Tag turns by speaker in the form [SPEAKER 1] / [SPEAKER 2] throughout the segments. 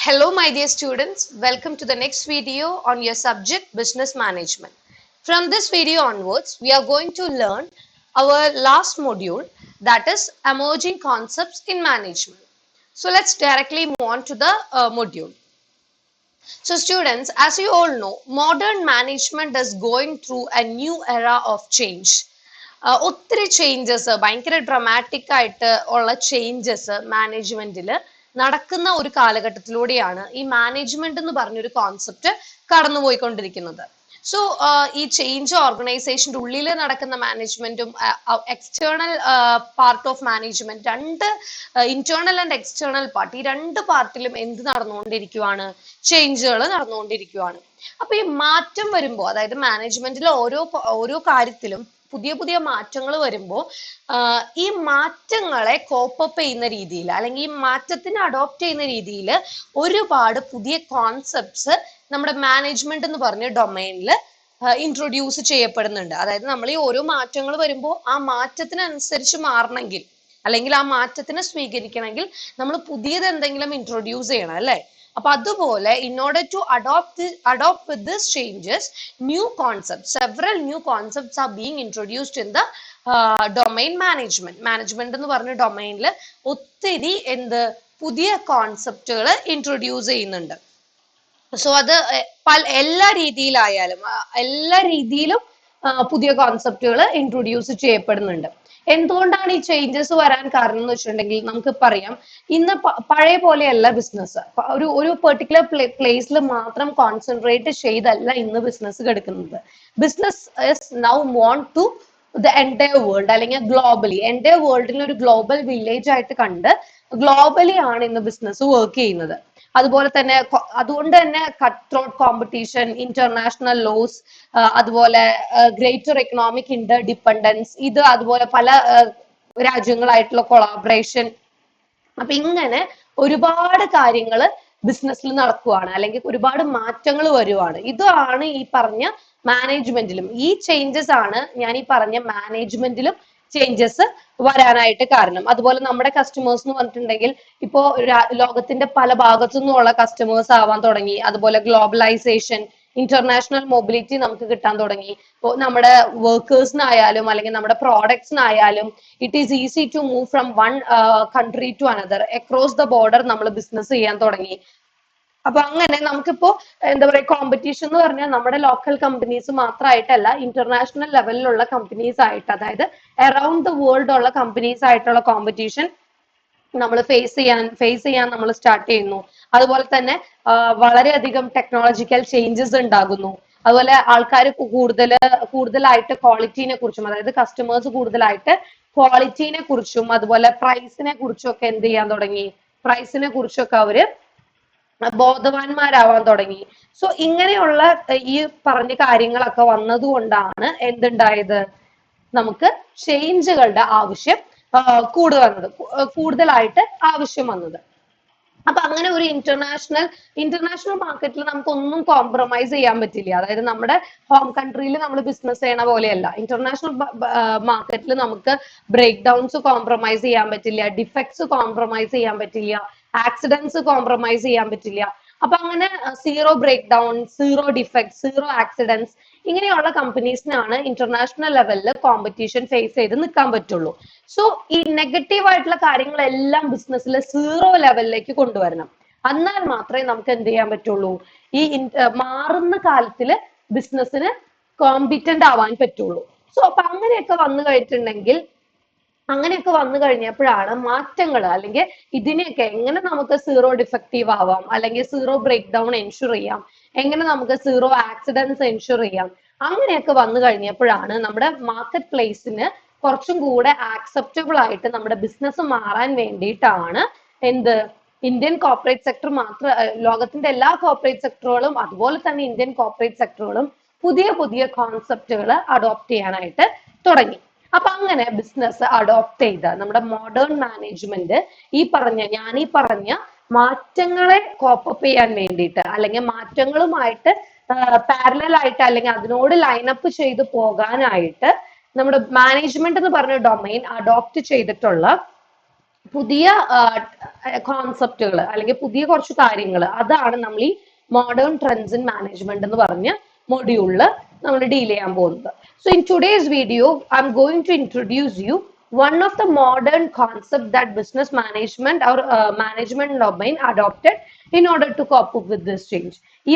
[SPEAKER 1] Hello, my dear students. Welcome to the next video on your subject business management. From this video onwards, we are going to learn our last module, that is emerging concepts in management. So let's directly move on to the module. So students, as you all know, modern management is going through a new era of change. ഒത്തിരി changes ഭയങ്കര dramatic ആയിട്ട് ഉള്ള changes മാനേജ്മെന്റിൽ നടക്കുന്ന ഒരു കാലഘട്ടത്തിലൂടെയാണ് ഈ management എന്ന് പറഞ്ഞൊരു കോൺസെപ്റ്റ് കടന്നുപോയിക്കൊണ്ടിരിക്കുന്നത്. സോ ഈ ചേഞ്ച് ഓർഗനൈസേഷന്റെ ഉള്ളിൽ നടക്കുന്ന മാനേജ്മെന്റും എക്സ്റ്റേണൽ പാർട്ട് ഓഫ് മാനേജ്മെന്റ്, രണ്ട് ഇന്റേണൽ ആൻഡ് എക്സ്റ്റേണൽ പാർട്ട്, ഈ രണ്ട് പാർട്ടിലും എന്ത് നടന്നുകൊണ്ടിരിക്കുവാണ്? ചേഞ്ചുകൾ നടന്നുകൊണ്ടിരിക്കുവാണ്. അപ്പൊ ഈ മാറ്റം വരുമ്പോൾ, അതായത് മാനേജ്മെന്റിലെ ഓരോ കാര്യത്തിലും പുതിയ പുതിയ മാറ്റങ്ങൾ വരുമ്പോൾ ഈ മാറ്റങ്ങളെ കോപ്പപ്പ് ചെയ്യുന്ന രീതിയിൽ, അല്ലെങ്കിൽ ഈ മാറ്റത്തിനെ അഡോപ്റ്റ് ചെയ്യുന്ന രീതിയിൽ ഒരുപാട് പുതിയ കോൺസെപ്റ്റ്സ് നമ്മുടെ മാനേജ്മെന്റ് എന്ന് പറഞ്ഞ ഡൊമൈനിൽ ഇൻട്രൊഡ്യൂസ് ചെയ്യപ്പെടുന്നുണ്ട്. അതായത് നമ്മൾ ഈ ഓരോ മാറ്റങ്ങൾ വരുമ്പോൾ ആ മാറ്റത്തിനനുസരിച്ച് മാറണമെങ്കിൽ, അല്ലെങ്കിൽ ആ മാറ്റത്തിനെ സ്വീകരിക്കണമെങ്കിൽ നമ്മൾ പുതിയത് എന്തെങ്കിലും ഇൻട്രൊഡ്യൂസ് ചെയ്യണം, അല്ലേ? അപ്പൊ അതുപോലെ in order to adopt with these changes, several new concepts are being introduced in the domain management എന്ന് പറഞ്ഞ ഡൊമൈനിൽ ഒത്തിരി പുതിയ കോൺസെപ്റ്റുകൾ ഇൻട്രൊഡ്യൂസ് ചെയ്യുന്നുണ്ട്. സോ അത് എല്ലാ രീതിയിലും പുതിയ കോൺസെപ്റ്റുകൾ ഇൻട്രൊഡ്യൂസ് ചെയ്യപ്പെടുന്നുണ്ട്. എന്തുകൊണ്ടാണ് ഈ ചേഞ്ചസ് വരാൻ കാരണം എന്ന് വെച്ചിട്ടുണ്ടെങ്കിൽ, നമുക്ക് പറയാം, ഇന്ന് പഴയ പോലെയല്ല ബിസിനസ്. ഒരു പെർട്ടിക്കുലർ പ്ലേസിൽ മാത്രം കോൺസെൻട്രേറ്റ് ചെയ്തല്ല ഇന്ന് ബിസിനസ് കിടക്കുന്നത്. Business is now want to the entire world, അല്ലെങ്കിൽ ഗ്ലോബലി, എൻറ്റയർ വേൾഡിൽ ഒരു ഗ്ലോബൽ വില്ലേജ് ആയിട്ട് കണ്ട് ഗ്ലോബലി ആണ് ഇന്ന് ബിസിനസ് വർക്ക് ചെയ്യുന്നത്. അതുപോലെ തന്നെ അതുകൊണ്ട് തന്നെ cut throat competition, international laws, അതുപോലെ ഗ്രേറ്റർ എക്കണോമിക് ഇന്റർഡിപെൻഡൻസ്, ഇത് അതുപോലെ പല രാജ്യങ്ങളായിട്ടുള്ള കൊളാബറേഷൻ. അപ്പൊ ഇങ്ങനെ ഒരുപാട് കാര്യങ്ങൾ ബിസിനസ്സിൽ നടക്കുവാണ്, അല്ലെങ്കിൽ ഒരുപാട് മാറ്റങ്ങൾ വരുവാണ്. ഇതാണ് ഈ പറഞ്ഞ മാനേജ്മെന്റിലും, ഈ ചേഞ്ചസ് ആണ് ഞാൻ ഈ പറഞ്ഞ മാനേജ്മെന്റിലും ചേഞ്ചസ് വരാനായിട്ട് കാരണം. അതുപോലെ നമ്മുടെ കസ്റ്റമേഴ്സ് എന്ന് പറഞ്ഞിട്ടുണ്ടെങ്കിൽ ഇപ്പോ ലോകത്തിന്റെ പല ഭാഗത്തു നിന്നുള്ള കസ്റ്റമേഴ്സ് ആവാൻ തുടങ്ങി. അതുപോലെ ഗ്ലോബലൈസേഷൻ, ഇന്റർനാഷണൽ മൊബിലിറ്റി നമുക്ക് കിട്ടാൻ തുടങ്ങി. ഇപ്പോൾ നമ്മുടെ വർക്കേഴ്സിനായാലും അല്ലെങ്കിൽ നമ്മുടെ പ്രോഡക്ട്സിനായാലും it is easy to move from one country to another, across the border നമ്മൾ ബിസിനസ് ചെയ്യാൻ തുടങ്ങി. അപ്പൊ അങ്ങനെ നമുക്കിപ്പോ എന്താ പറയുക, കോമ്പറ്റീഷൻ എന്ന് പറഞ്ഞാൽ നമ്മുടെ ലോക്കൽ കമ്പനീസ് മാത്രമായിട്ടല്ല, ഇന്റർനാഷണൽ ലെവലിലുള്ള കമ്പനീസ് ആയിട്ട്, അതായത് അറൌണ്ട് ദ വേൾഡ് ഉള്ള കമ്പനീസ് ആയിട്ടുള്ള കോമ്പറ്റീഷൻ നമ്മൾ ഫേസ് ചെയ്യാൻ നമ്മൾ സ്റ്റാർട്ട് ചെയ്യുന്നു. അതുപോലെ തന്നെ വളരെയധികം ടെക്നോളജിക്കൽ ചേഞ്ചസ് ഉണ്ടാകുന്നു. അതുപോലെ ആൾക്കാർ കൂടുതലായിട്ട് ക്വാളിറ്റിനെ കുറിച്ചും, അതായത് കസ്റ്റമേഴ്സ് കൂടുതലായിട്ട് ക്വാളിറ്റിനെ കുറിച്ചും അതുപോലെ പ്രൈസിനെ കുറിച്ചും ഒക്കെ എന്ത് ചെയ്യാൻ തുടങ്ങി, പ്രൈസിനെ കുറിച്ചൊക്കെ അവര് ബോധവാന്മാരാവാൻ തുടങ്ങി. സോ ഇങ്ങനെയുള്ള ഈ പറഞ്ഞ കാര്യങ്ങളൊക്കെ വന്നതുകൊണ്ടാണ് എന്തുണ്ടായത്, നമുക്ക് ചേഞ്ചുകളുടെ ആവശ്യം കൂടുതലായിട്ട് ആവശ്യം വന്നത്. അപ്പൊ അങ്ങനെ ഒരു ഇന്റർനാഷണൽ മാർക്കറ്റിൽ നമുക്ക് ഒന്നും കോംപ്രമൈസ് ചെയ്യാൻ പറ്റില്ല. അതായത് നമ്മുടെ ഹോം കൺട്രിയിൽ നമ്മൾ ബിസിനസ് ചെയ്യണ പോലെയല്ല, ഇന്റർനാഷണൽ മാർക്കറ്റിൽ നമുക്ക് ബ്രേക്ക് ഡൗൺസ് കോംപ്രമൈസ് ചെയ്യാൻ പറ്റില്ല, ഡിഫക്ട്സ് കോംപ്രമൈസ് ചെയ്യാൻ പറ്റില്ല, ആക്സിഡൻസ് കോംപ്രമൈസ് ചെയ്യാൻ പറ്റില്ല. അപ്പൊ അങ്ങനെ zero breakdown, zero defect, zero accidents, ഇങ്ങനെയുള്ള കമ്പനീസിനാണ് ഇന്റർനാഷണൽ ലെവലിൽ കോമ്പറ്റീഷൻ ഫേസ് ചെയ്ത് നിൽക്കാൻ പറ്റുള്ളൂ. സോ ഈ നെഗറ്റീവ് ആയിട്ടുള്ള കാര്യങ്ങളെല്ലാം ബിസിനസ്സിൽ സീറോ ലെവലിലേക്ക് കൊണ്ടുവരണം. എന്നാൽ മാത്രമേ നമുക്ക് എന്ത് ചെയ്യാൻ പറ്റുള്ളൂ, ഈ മാറുന്ന കാലത്തില് ബിസിനസ്സിന് കോമ്പിറ്റന്റ് ആവാൻ പറ്റുള്ളൂ. സോ അപ്പൊ അങ്ങനെയൊക്കെ വന്നു കഴിഞ്ഞപ്പോഴാണ് മാറ്റങ്ങൾ, അല്ലെങ്കിൽ ഇതിനെയൊക്കെ എങ്ങനെ നമുക്ക് സീറോ ഡിഫക്റ്റീവ് ആവാം, അല്ലെങ്കിൽ സീറോ ബ്രേക്ക് ഡൗൺ എൻഷുർ ചെയ്യാം, എങ്ങനെ നമുക്ക് സീറോ ആക്സിഡൻസ് എൻഷുർ ചെയ്യാം, അങ്ങനെയൊക്കെ വന്നു കഴിഞ്ഞപ്പോഴാണ് നമ്മുടെ മാർക്കറ്റ് പ്ലേസിന് കുറച്ചും കൂടെ ആക്സെപ്റ്റബിൾ ആയിട്ട് നമ്മുടെ ബിസിനസ് മാറാൻ വേണ്ടിയിട്ടാണ് ഇന്ത്യൻ കോർപ്പറേറ്റ് സെക്ടർ ലോകത്തിന്റെ എല്ലാ കോർപ്പറേറ്റ് സെക്ടറുകളും അതുപോലെ തന്നെ ഇന്ത്യൻ കോർപ്പറേറ്റ് സെക്ടറുകളും പുതിയ പുതിയ കോൺസെപ്റ്റുകൾ അഡോപ്റ്റ് ചെയ്യാനായിട്ട് തുടങ്ങി. അപ്പൊ അങ്ങനെ ബിസിനസ് അഡോപ്റ്റ് ചെയ്ത നമ്മുടെ മോഡേൺ മാനേജ്മെന്റ് ഞാൻ ഈ പറഞ്ഞ മാറ്റങ്ങളെ കോപ്പപ്പ് ചെയ്യാൻ വേണ്ടിയിട്ട്, അല്ലെങ്കിൽ മാറ്റങ്ങളുമായിട്ട് പാരലൽ ആയിട്ട്, അല്ലെങ്കിൽ അതിനോട് ലൈനപ്പ് ചെയ്ത് പോകാനായിട്ട് നമ്മുടെ മാനേജ്മെന്റ് എന്ന് പറഞ്ഞ ഡൊമൈൻ അഡോപ്റ്റ് ചെയ്തിട്ടുള്ള പുതിയ കോൺസെപ്റ്റുകൾ അല്ലെങ്കിൽ പുതിയ കുറച്ച് കാര്യങ്ങൾ അതാണ് നമ്മൾ ഈ മോഡേൺ ട്രെൻഡ്സ് ഇൻ മാനേജ്മെന്റ് എന്ന് പറഞ്ഞ മൊഡ്യൂളിൽ നമ്മൾ ഡീൽ ചെയ്യാൻ പോകുന്നത്. So in today's video I am going to introduce you one of the modern concept that business management or management domain adopted in order to cope up with this change. ഈ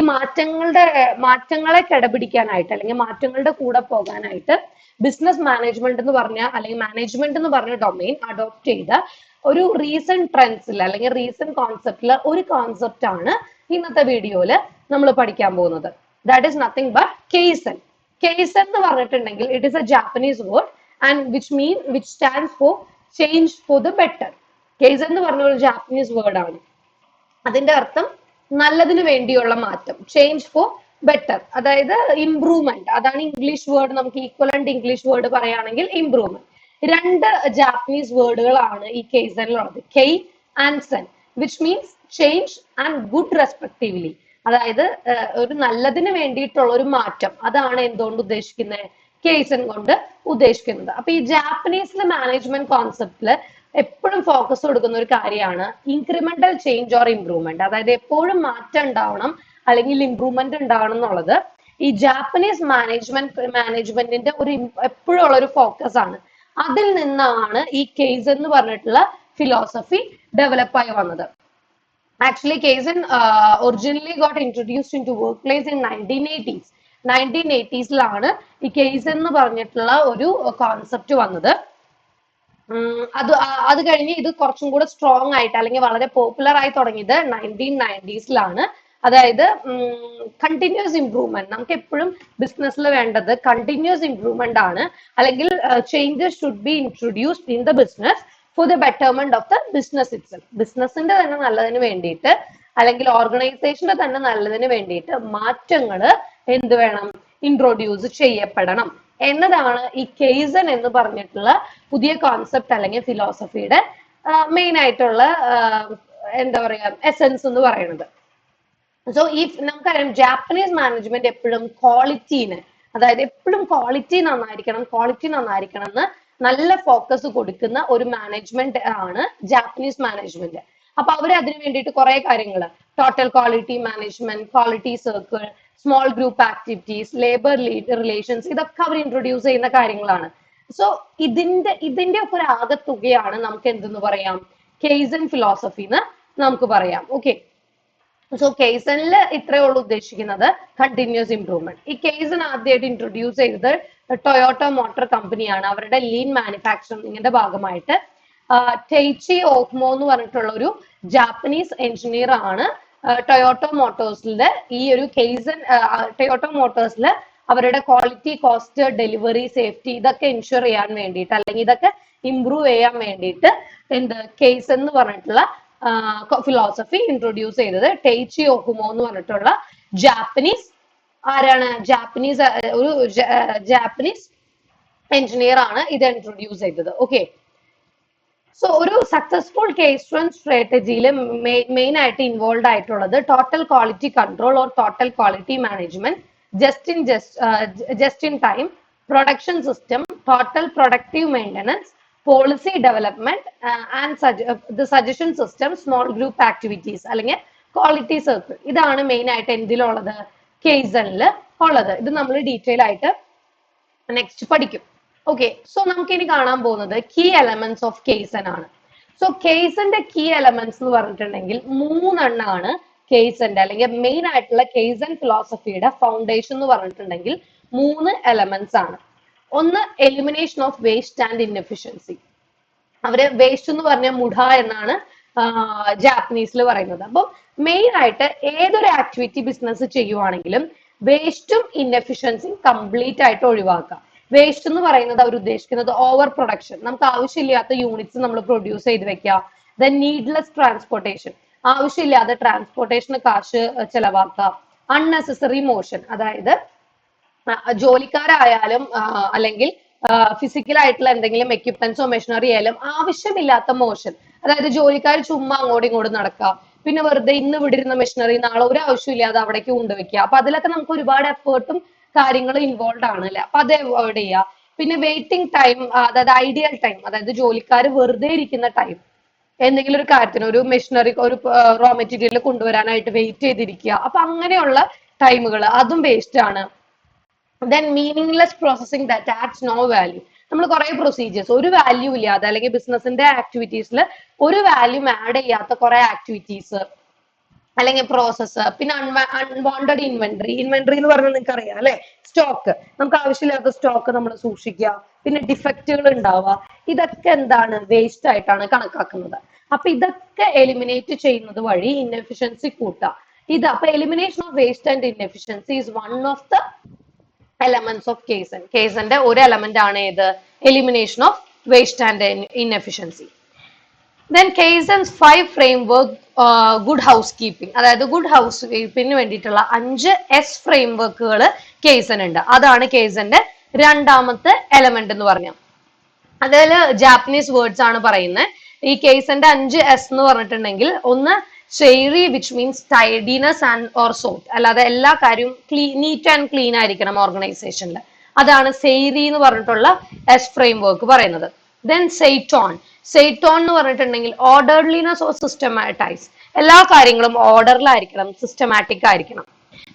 [SPEAKER 1] മാറ്റങ്ങളെ കിടപിടിക്കാനായിട്ട് അല്ലെങ്കിൽ മാറ്റങ്ങളുടെ കൂടെ പോകാനായിട്ട് business management എന്ന് പറഞ്ഞ അല്ലെങ്കിൽ management എന്ന് പറഞ്ഞ ഡൊമൈൻ അഡോപ്റ്റ് ചെയ്ത ഒരു റീസെന്റ് ട്രെൻഡ്സിൽ അല്ലെങ്കിൽ റീസെന്റ് കോൺസെപ്റ്റിൽ ഒരു കോൺസെപ്റ്റ് ആണ് ഇന്നത്തെ വീഡിയോയിൽ നമ്മൾ പഠിക്കാൻ പോകുന്നത്. That is nothing but kaizen. Kaizen എന്ന് പറഞ്ഞിട്ടുണ്ടെങ്കിൽ it is a Japanese word and which stands for change for the better. കേസ് എന്ന് പറഞ്ഞ ഒരു ജാപ്പനീസ് വേർഡ് ആണ്. അതിന്റെ അർത്ഥം നല്ലതിന് വേണ്ടിയുള്ള മാറ്റം, ചേഞ്ച് ഫോർ ബെറ്റർ, അതായത് ഇംപ്രൂവ്മെന്റ്. അതാണ് ഇംഗ്ലീഷ് വേർഡ്. നമുക്ക് ഈക്വലന്റ് ഇംഗ്ലീഷ് വേർഡ് പറയുകയാണെങ്കിൽ ഇംപ്രൂവ്മെന്റ്. രണ്ട് ജാപ്പനീസ് വേർഡുകളാണ് ഈ കേസനിലുള്ളത്, kai and zen, which means change and good respectively. അതായത് ഒരു നല്ലതിന് വേണ്ടിയിട്ടുള്ള ഒരു മാറ്റം, അതാണ് എന്തുകൊണ്ട് ഉദ്ദേശിക്കുന്നത്, കേസൻ കൊണ്ട് ഉദ്ദേശിക്കുന്നത്. അപ്പൊ ഈ ജാപ്പനീസിലെ മാനേജ്മെന്റ് കോൺസെപ്റ്റില് എപ്പോഴും ഫോക്കസ് കൊടുക്കുന്ന ഒരു കാര്യമാണ് ഇൻക്രിമെന്റൽ ചേഞ്ച് ഓർ ഇംപ്രൂവ്മെന്റ്. അതായത് എപ്പോഴും മാറ്റം ഉണ്ടാവണം അല്ലെങ്കിൽ ഇംപ്രൂവ്മെന്റ് ഉണ്ടാവണം എന്നുള്ളത് ഈ ജാപ്പനീസ് മാനേജ്മെന്റിന്റെ ഒരു എപ്പോഴും ഉള്ള ഒരു ഫോക്കസ് ആണ്. അതിൽ നിന്നാണ് ഈ കേസ് എന്ന് പറഞ്ഞിട്ടുള്ള ഫിലോസഫി ഡെവലപ്പ് ആയി വന്നത്. Actually kaizen originally got introduced in to work place in 1980s. 1980s ഈ കേസ് എന്ന് പറഞ്ഞിട്ടുള്ള ഒരു കോൺസെപ്റ്റ് വന്നത്. അത് കഴിഞ്ഞ് ഇത് കുറച്ചും കൂടെ സ്ട്രോങ് ആയിട്ട് അല്ലെങ്കിൽ വളരെ പോപ്പുലർ ആയി തുടങ്ങിയത് 1990s. അതായത് കണ്ടിന്യൂസ് ഇംപ്രൂവ്മെന്റ്. നമുക്ക് എപ്പോഴും ബിസിനസ്സിൽ വേണ്ടത് കണ്ടിന്യൂസ് ഇംപ്രൂവ്മെന്റ് ആണ്. അല്ലെങ്കിൽ changes should be introduced in the business for the betterment of the business itself. ബിസിനസിന്റെ തന്നെ നല്ലതിന് വേണ്ടിയിട്ട് അല്ലെങ്കിൽ ഓർഗനൈസേഷന്റെ തന്നെ നല്ലതിന് വേണ്ടിയിട്ട് മാറ്റങ്ങൾ എന്ത് വേണം, ഇൻട്രൊഡ്യൂസ് ചെയ്യപ്പെടണം എന്നതാണ് ഈ കേസൻ എന്ന് പറഞ്ഞിട്ടുള്ള പുതിയ കോൺസെപ്റ്റ് അല്ലെങ്കിൽ ഫിലോസഫിയുടെ മെയിൻ ആയിട്ടുള്ള എന്താ പറയാ എസെൻസ് എന്ന് പറയുന്നത്. സോ ഈ നമുക്കറിയാം ജാപ്പനീസ് മാനേജ്മെന്റ് എപ്പോഴും ക്വാളിറ്റീന്, അതായത് എപ്പോഴും ക്വാളിറ്റി നന്നായിരിക്കണം എന്ന് നല്ല ഫോക്കസ് കൊടുക്കുന്ന ഒരു മാനേജ്മെന്റ് ആണ് ജാപ്പനീസ് മാനേജ്മെന്റ്. അപ്പൊ അവർ അതിന് വേണ്ടിയിട്ട് കുറെ കാര്യങ്ങൾ, total quality management, quality circle, small group activities, labour relations, ഇതൊക്കെ അവർ ഇൻട്രൊഡ്യൂസ് ചെയ്യുന്ന കാര്യങ്ങളാണ്. സോ ഇതിന്റെ ഒക്കെ ഒരു ആകത്തുകയാണ് നമുക്ക് എന്തെന്ന് പറയാം, കേസൻ ഫിലോസഫി എന്ന് നമുക്ക് പറയാം. ഓക്കെ, സോ കേസനിൽ ഇത്രയേ ഉള്ളൂ ഉദ്ദേശിക്കുന്നത്, കണ്ടിന്യൂസ് ഇംപ്രൂവ്മെന്റ്. ഈ കേസൻ ആദ്യമായിട്ട് ഇൻട്രൊഡ്യൂസ് ചെയ്തത് ടൊയോട്ട മോട്ടോർ കമ്പനിയാണ്. അവരുടെ ലീൻ മാനുഫാക്ചറിങ്ങിന്റെ ഭാഗമായിട്ട് ടേച്ചി ഓക്മോ എന്ന് പറഞ്ഞിട്ടുള്ള ഒരു ജാപ്പനീസ് എഞ്ചിനീയർ ആണ് ടൊയോട്ടോ മോട്ടോഴ്സിലെ ഈ ഒരു കേസൻ ടൊയോട്ടോ മോട്ടോഴ്സിൽ അവരുടെ ക്വാളിറ്റി, കോസ്റ്റ്, ഡെലിവറി, സേഫ്റ്റി ഇതൊക്കെ എൻഷുർ ചെയ്യാൻ വേണ്ടിയിട്ട് അല്ലെങ്കിൽ ഇതൊക്കെ ഇംപ്രൂവ് ചെയ്യാൻ വേണ്ടിയിട്ട് കേസൻ എന്ന് പറഞ്ഞിട്ടുള്ള ഫിലോസഫി ഇൻട്രൊഡ്യൂസ് ചെയ്തത് ടേച്ചി ഓക്കുമോ എന്ന് പറഞ്ഞിട്ടുള്ള ജാപ്പനീസ് ഒരു ജാപ്പനീസ് എഞ്ചിനീയർ ആണ് ഇത് ഇൻട്രൊഡ്യൂസ് ചെയ്തത്. ഓക്കെ, സോ ഒരു സക്സസ്ഫുൾ കേസ് റൺ സ്ട്രാറ്റജിയിൽ മെയിൻ ആയിട്ട് ഇൻവോൾവ് ആയിട്ടുള്ളത് total quality control or total quality management, just in time production system, total productive maintenance, policy development and the suggestion system, small group activities അല്ലെങ്കിൽ quality circle. ഇതാണ് main ആയിട്ട് എന്തിലുള്ളത്, കേസനിൽ ഉള്ളത്. ഇത് നമ്മൾ detail ആയിട്ട് next പഠിക്കും. ഓക്കെ, സോ നമുക്ക് ഇനി കാണാൻ പോകുന്നത് കീ എലമെന്റ്സ് ഓഫ് കേസൻ ആണ്. സോ കേസന്റെ കീ എലമെന്റ്സ് എന്ന് പറഞ്ഞിട്ടുണ്ടെങ്കിൽ 3 കേസന്റെ അല്ലെങ്കിൽ മെയിൻ ആയിട്ടുള്ള കേസൻ ഫിലോസഫിയുടെ ഫൗണ്ടേഷൻ എന്ന് പറഞ്ഞിട്ടുണ്ടെങ്കിൽ 3 എലമെന്റ്സ് ആണ്. ഒന്ന്, elimination of waste and inefficiency. അവര് വേസ്റ്റ് എന്ന് പറഞ്ഞ മുഡ എന്നാണ് ജാപ്പനീസിൽ പറയുന്നത്. അപ്പം മെയിൻ ആയിട്ട് ഏതൊരു ആക്ടിവിറ്റി ബിസിനസ് ചെയ്യുവാണെങ്കിലും വേസ്റ്റും ഇൻഎഫിഷ്യൻസിയും കംപ്ലീറ്റ് ആയിട്ട് ഒഴിവാക്കാം. വേസ്റ്റ് എന്ന് പറയുന്നത് അവർ ഉദ്ദേശിക്കുന്നത് ഓവർ പ്രൊഡക്ഷൻ, നമുക്ക് ആവശ്യമില്ലാത്ത യൂണിറ്റ്സ് നമ്മൾ പ്രൊഡ്യൂസ് ചെയ്ത് വെക്കുക. ദെൻ നീഡ്ലെസ് ട്രാൻസ്പോർട്ടേഷൻ, ആവശ്യമില്ലാതെ ട്രാൻസ്പോർട്ടേഷന് കാശ് ചെലവാക്കുക. അൺനെസസറി മോഷൻ, അതായത് ജോലിക്കാരായാലും അല്ലെങ്കിൽ ഫിസിക്കൽ ആയിട്ടുള്ള എന്തെങ്കിലും എക്യുപ്മെന്റ്സോ മെഷീനറി ആയാലും ആവശ്യമില്ലാത്ത മോഷൻ, അതായത് ജോലിക്കാർ ചുമ്മാ അങ്ങോട്ടും ഇങ്ങോട്ടും നടക്കുക, പിന്നെ വെറുതെ ഇന്ന് വിടിരുന്ന മെഷീനറി നാളെ ഒരു ആവശ്യമില്ലാതെ അവിടേക്ക് കൊണ്ടുവയ്ക്കുക. അപ്പൊ അതിലൊക്കെ നമുക്ക് ഒരുപാട് എഫേർട്ടും കാര്യങ്ങളും ഇൻവോൾവ് ആണ് അല്ലെ, അപ്പൊ അത് അവോയ്ഡ് ചെയ്യുക. പിന്നെ വെയിറ്റിംഗ് ടൈം, അതായത് ഐഡിയൽ ടൈം, അതായത് ജോലിക്കാർ വെറുതെ ഇരിക്കുന്ന ടൈം, എന്തെങ്കിലും ഒരു കാര്യത്തിന് ഒരു മെഷീനറി ഒരു റോ മെറ്റീരിയൽ കൊണ്ടുവരാനായിട്ട് വെയിറ്റ് ചെയ്തിരിക്കുക. അപ്പൊ അങ്ങനെയുള്ള ടൈമുകൾ അതും വേസ്റ്റ് ആണ്. Then meaningless processing that adds no value. നമ്മൾ കുറെ പ്രൊസീജിയേഴ്സ് ഒരു വാല്യൂ ഇല്ലാതെ അല്ലെങ്കിൽ ബിസിനസിന്റെ ആക്ടിവിറ്റീസിൽ ഒരു വാല്യൂ ആഡ് ചെയ്യാത്ത കുറെ ആക്ടിവിറ്റീസ് അല്ലെങ്കിൽ പ്രോസസ്സ്, പിന്നെ അൺവാണ്ടഡ് ഇൻവെന്ററി. ഇൻവെന്ററി എന്ന് പറഞ്ഞാൽ നിങ്ങൾക്ക് അറിയാം അല്ലെ, സ്റ്റോക്ക്, നമുക്ക് ആവശ്യമില്ലാത്ത സ്റ്റോക്ക് നമ്മൾ സൂക്ഷിക്കുക, പിന്നെ ഡിഫക്റ്റുകൾ ഉണ്ടാവുക, ഇതൊക്കെ എന്താണ്, വേസ്റ്റ് ആയിട്ടാണ് കണക്കാക്കുന്നത്. അപ്പൊ ഇതൊക്കെ എലിമിനേറ്റ് ചെയ്യുന്നത് വഴി ഇൻഎഫിഷ്യൻസി കൂട്ടാം. അപ്പൊ elimination of waste and inefficiency is one of the elements of kaizen. കേസന്റെ ഒരു എലമെന്റ് ആണ് ഏത്, elimination of waste and inefficiency. Then kaizen's 5 framework good housekeeping, അതായത് ഗുഡ് ഹൗസ് കീപ്പിംഗിന് വേണ്ടിയിട്ടുള്ള 5 S ഫ്രെയിംവർക്കുകൾ കേസൻ ഉണ്ട്. അതാണ് കേസന്റെ രണ്ടാമത്തെ എലമെന്റ് എന്ന് പറഞ്ഞാൽ. അതിൽ ജാപ്പനീസ് വേർഡ്സ് ആണ് പറയുന്നത്. ഈ കേസന്റെ 5 S എന്ന് പറഞ്ഞിട്ടുണ്ടെങ്കിൽ, ഒന്ന് ഷെയറി which means tidiness and or sort, അല്ലാതെ എല്ലാ കാര്യവും നീറ്റ് ആൻഡ് ക്ലീൻ ആയിരിക്കണം ഓർഗനൈസേഷനിൽ. അതാണ് സെയ്രി എന്ന് പറഞ്ഞിട്ടുള്ള എസ് ഫ്രെയിംവർക്ക് പറയുന്നത്. ദെൻ സെയ്റ്റോൺ എന്ന് പറഞ്ഞിട്ടുണ്ടെങ്കിൽ ഓർഡർലിനെസ് ഓർ സിസ്റ്റമാറ്റൈസ്, എല്ലാ കാര്യങ്ങളും ഓർഡറിലായിരിക്കണം, സിസ്റ്റമാറ്റിക് ആയിരിക്കണം.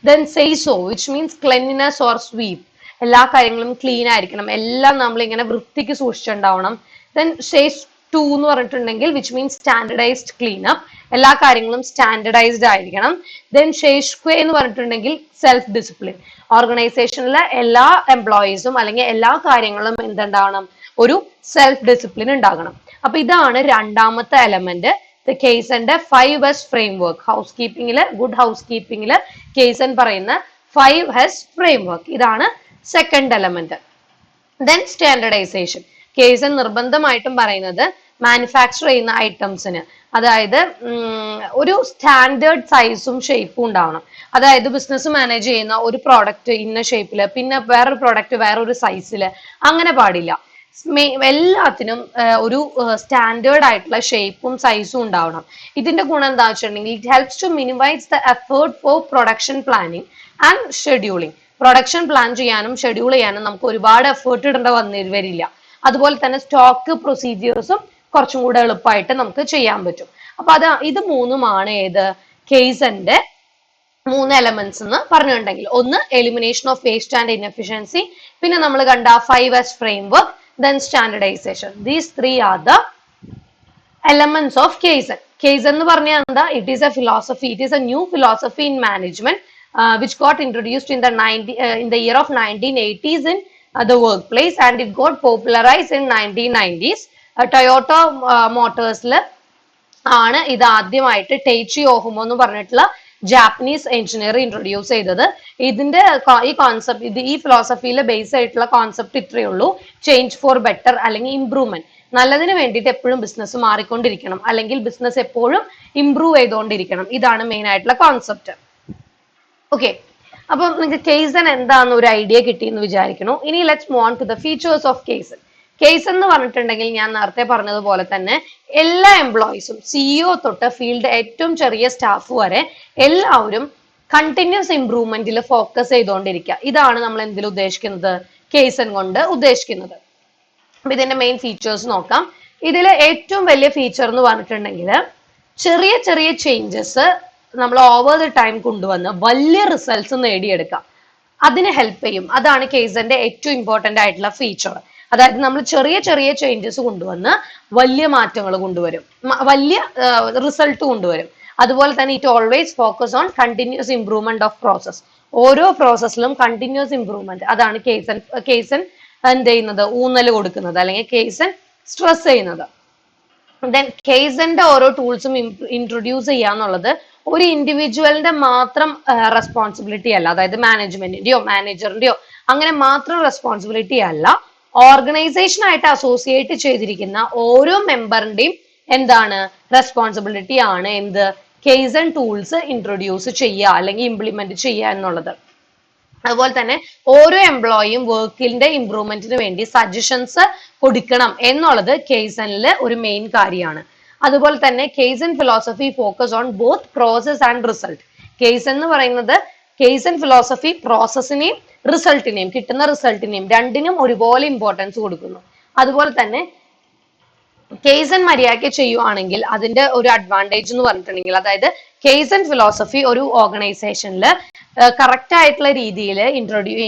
[SPEAKER 1] ദെൻ സെയ്സോ which means cleanliness or sweep, എല്ലാ കാര്യങ്ങളും ക്ലീൻ ആയിരിക്കണം, എല്ലാം നമ്മൾ ഇങ്ങനെ വൃത്തിക്ക് സൂക്ഷിച്ചുണ്ടാവണം. ദെൻ ഷേസ് 2 എന്ന് പറഞ്ഞിട്ടുണ്ടെങ്കിൽ which means standardised clean up, എല്ലാ കാര്യങ്ങളും സ്റ്റാൻഡർഡൈസ്ഡ് ആയിരിക്കണം. ദെൻ ഷേഷ്ക്വേ എന്ന് പറഞ്ഞിട്ടുണ്ടെങ്കിൽ സെൽഫ് ഡിസിപ്ലിൻ, ഓർഗനൈസേഷനിലെ എല്ലാ എംപ്ലോയീസും അല്ലെങ്കിൽ എല്ലാ കാര്യങ്ങളും എന്തുണ്ടാവണം, ഒരു സെൽഫ് ഡിസിപ്ലിൻ ഉണ്ടാകണം. അപ്പൊ ഇതാണ് രണ്ടാമത്തെ എലമെന്റ്, കേസന്റെ 5S ഫ്രെയിംവർക്ക്. ഹൗസ് കീപ്പിംഗില്, ഗുഡ് ഹൗസ് കീപ്പിംഗില് കേസൻ പറയുന്ന 5S ഫ്രെയിംവർക്ക്, ഇതാണ് second element. Then standardization. Kaizen നിർബന്ധമായിട്ടും പറയുന്നത് മാനുഫാക്ചർ ചെയ്യുന്ന ഐറ്റംസിന്, അതായത് ഒരു സ്റ്റാൻഡേർഡ് സൈസും ഷേപ്പും ഉണ്ടാവണം. അതായത് ബിസിനസ് മാനേജ് ചെയ്യുന്ന ഒരു പ്രോഡക്റ്റ് ഇന്ന ഷേപ്പില്, പിന്നെ വേറൊരു പ്രോഡക്റ്റ് വേറൊരു സൈസില്, അങ്ങനെ പാടില്ല. എല്ലാത്തിനും ഒരു സ്റ്റാൻഡേർഡ് ആയിട്ടുള്ള ഷേപ്പും സൈസും ഉണ്ടാവണം. ഇതിന്റെ ഗുണം എന്താ വെച്ചിട്ടുണ്ടെങ്കിൽ it helps to minimise the effort for production planning and scheduling. Production plan ചെയ്യാനും ഷെഡ്യൂൾ ചെയ്യാനും നമുക്ക് ഒരുപാട് എഫേർട്ട് ഇടേണ്ട വരില്ല. അതുപോലെ തന്നെ സ്റ്റോക്ക് പ്രൊസീജിയേഴ്സും കുറച്ചും കൂടെ എളുപ്പമായിട്ട് നമുക്ക് ചെയ്യാൻ പറ്റും. അപ്പൊ ഇത് മൂന്നുമാണ് ഏത്, കേസന്റെ 3 എലമെന്റ്സ് എന്ന് പറഞ്ഞിട്ടുണ്ടെങ്കിൽ. ഒന്ന് elimination of waste and inefficiency, പിന്നെ നമ്മൾ കണ്ട 5S framework, then standardization. These 3 are the elements of Kaizen. Kaizen എന്ന് പറഞ്ഞാൽ എന്താ, it is a philosophy, it is a new philosophy in management which got introduced in the year of 1980s in the workplace, and it got popularized in 1990s. Toyota Motors'ൽ ആണ് ഇത് ആദ്യമായിട്ട് ടേച്ചി ഓഹുമോ എന്ന് പറഞ്ഞിട്ടുള്ള Japanese engineer introduce ചെയ്തത്. ഇതിന്റെ ഈ concept, ഈ ഫിലോസഫിയിൽ base ആയിട്ടുള്ള കോൺസെപ്റ്റ് ഇത്രയേ ഉള്ളൂ, ചേഞ്ച് ഫോർ ബെറ്റർ അല്ലെങ്കിൽ ഇംപ്രൂവ്മെന്റ്. നല്ലതിന് വേണ്ടിയിട്ട് എപ്പോഴും ബിസിനസ് മാറിക്കൊണ്ടിരിക്കണം, അല്ലെങ്കിൽ ബിസിനസ് എപ്പോഴും ഇംപ്രൂവ് ചെയ്തുകൊണ്ടിരിക്കണം. ഇതാണ് മെയിൻ ആയിട്ടുള്ള കോൺസെപ്റ്റ്. ഓക്കെ, അപ്പം നിങ്ങൾക്ക് കേസൻ എന്താന്ന് ഒരു ഐഡിയ കിട്ടിയെന്ന് വിചാരിക്കുന്നു. ഇനി let's move on to the features of kaizen. കേസ് എന്ന് പറഞ്ഞിട്ടുണ്ടെങ്കിൽ ഞാൻ നേരത്തെ പറഞ്ഞതുപോലെ തന്നെ എല്ലാ എംപ്ലോയീസും, സിഇഒ തൊട്ട് ഫീൽഡ് ഏറ്റവും ചെറിയ സ്റ്റാഫ് വരെ എല്ലാവരും കണ്ടിന്യൂസ് ഇംപ്രൂവ്മെന്റിൽ ഫോക്കസ് ചെയ്തുകൊണ്ടിരിക്കുക. ഇതാണ് നമ്മൾ എന്തിൽ ഉദ്ദേശിക്കുന്നത്, കേസൻ കൊണ്ട് ഉദ്ദേശിക്കുന്നത്. അപ്പൊ ഇതിന്റെ മെയിൻ ഫീച്ചേഴ്സ് നോക്കാം. ഇതിൽ ഏറ്റവും വലിയ ഫീച്ചർ എന്ന് പറഞ്ഞിട്ടുണ്ടെങ്കിൽ ചെറിയ ചെറിയ ചേഞ്ചസ് നമ്മൾ ഓവർ ദ ടൈം കൊണ്ടുവന്ന് വലിയ റിസൾട്ട്സ് നേടിയെടുക്കാം, അതിന് ഹെൽപ്പ് ചെയ്യും. അതാണ് കേസന്റെ ഏറ്റവും ഇമ്പോർട്ടന്റ് ആയിട്ടുള്ള ഫീച്ചർ. അതായത് നമ്മൾ ചെറിയ ചെറിയ ചേഞ്ചസ് കൊണ്ടുവന്ന് വലിയ മാറ്റങ്ങൾ കൊണ്ടുവരും, വലിയ റിസൾട്ട് കൊണ്ടുവരും. അതുപോലെ തന്നെ it always focus on continuous improvement of process. ഓരോ പ്രോസസ്സിലും കണ്ടിന്യൂസ് ഇംപ്രൂവ്മെന്റ്, അതാണ് കേസൻ എന്ത് ചെയ്യുന്നത്, ഊന്നൽ കൊടുക്കുന്നത്, അല്ലെങ്കിൽ കേസൻ സ്ട്രെസ് ചെയ്യുന്നത്. ദെൻ കേസന്റെ ഓരോ ടൂൾസും ഇൻട്രൊഡ്യൂസ് ചെയ്യാന്നുള്ളത് ഒരു ഇൻഡിവിജ്വലിന്റെ മാത്രം റെസ്പോൺസിബിലിറ്റി അല്ല, അതായത് മാനേജ്മെന്റിന്റെയോ മാനേജറിന്റെയോ അങ്ങനെ മാത്രം റെസ്പോൺസിബിലിറ്റി അല്ല, ഓർഗനൈസേഷൻ ആയിട്ട് അസോസിയേറ്റ് ചെയ്തിരിക്കുന്ന ഓരോ മെമ്പറിന്റെയും എന്താണ്, റെസ്പോൺസിബിലിറ്റി ആണ് എന്ത്, കേസൻ ടൂൾസ് ഇൻട്രൊഡ്യൂസ് ചെയ്യുക അല്ലെങ്കിൽ ഇംപ്ലിമെന്റ് ചെയ്യുക എന്നുള്ളത്. അതുപോലെ തന്നെ ഓരോ എംപ്ലോയിയും വർക്കിന്റെ ഇംപ്രൂവ്മെന്റിന് വേണ്ടി സജഷൻസ് കൊടുക്കണം എന്നുള്ളത് കേസനിൽ ഒരു മെയിൻ കാര്യമാണ്. അതുപോലെ തന്നെ kaizen philosophy focus on both process and result. Kaizen എന്ന് പറയുന്നത്, കേസൻ ഫിലോസഫി പ്രോസസ്സിനെയും റിസൾട്ടിനെയും, കിട്ടുന്ന റിസൾട്ടിനെയും രണ്ടിനും ഒരുപോലെ ഇമ്പോർട്ടൻസ് കൊടുക്കുന്നു. അതുപോലെ തന്നെ കേസൻ മര്യാദയ്ക്ക് ചെയ്യുവാണെങ്കിൽ അതിന്റെ ഒരു അഡ്വാൻറ്റേജ് എന്ന് പറഞ്ഞിട്ടുണ്ടെങ്കിൽ, അതായത് കേസൻ ഫിലോസഫി ഒരു ഓർഗനൈസേഷനിൽ കറക്റ്റ് ആയിട്ടുള്ള രീതിയിൽ